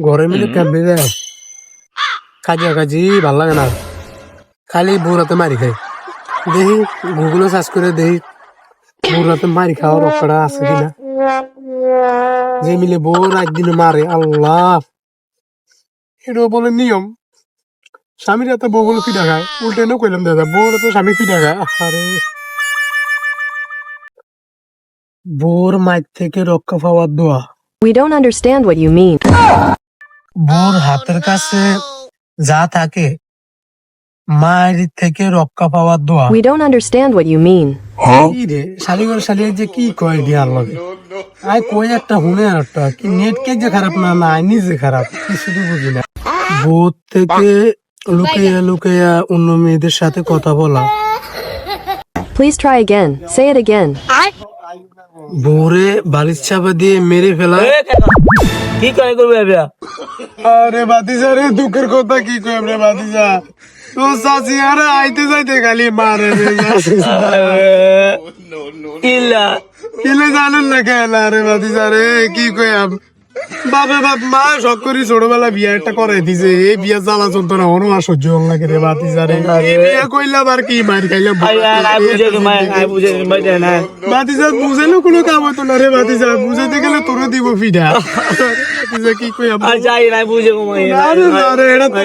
ঘরে মিলে ক্যাম্পে যায় কাজিয়া কাজি ভাল লাগে না, খালি বউরাতে মারি খাই। দেখি গুগলে সার্চ করে দেখি বউরাতে মারি খাওয়ার রক্ষাটা আছে কিনা। যে মিলে বউ রাত দিনে মারে, আল্লাহ, এটাও বলে নিয়ম। স্বামীর হাতে বউ গুলো পিঠা খায়, উল্টে নো কইলাম দাদা বউর হাতে স্বামী পিঠা খায়। আরে বউর মায়ের থেকে রক্ষা পাওয়ার দোয়া। We don't understand what you mean. বউর হাতের কাছে যা থাকে মায়ের থেকে রক্ষা পাওয়ার দোয়া। We don't understand what you mean. কি রে শালিগর শালিয়ে যে কি কয় দিয়ার লগে আই কই একটা হুনে আর একটা কি নেট কে যে খারাপ না না আই নিজে খারাপ কিছু তো বুঝি না। বউ থেকে লুকিয়ে লুকিয়ে অন্য মেয়েদের সাথে কথা বলা। Please try again. Say it again. বউরে বালিশ চাপা দিয়ে মেরে ফেলা। কি করে করবে এটা? আরে বাতিজা রে দুঃখের কথা কি কই রে বাতিজা, তো চাচি আরে আইতে যাইতে খালি মারে রে। ইল্লা কিলে জানেন না খেলা রে বাতিজা রে কি কইয়াম। বাপে বাপ মা শখ করি ছোটবেলা বিয়া একটা করাই দিছে, এই বিয়া জ্বালা যন্ত্রণা হনো আর সহ্য হল লাগে রে বাতিজা রে। এই বিয়া কইলাম আর কি মার খাইলাম। বাতিজা বুঝেলো কোনো কাম হতো না রে বাতিজা, বুঝাতে গেলে তোরে দিব ফিডা। বাতিজা কি কইয়াম যাই নাই বুঝে আরে এটা তো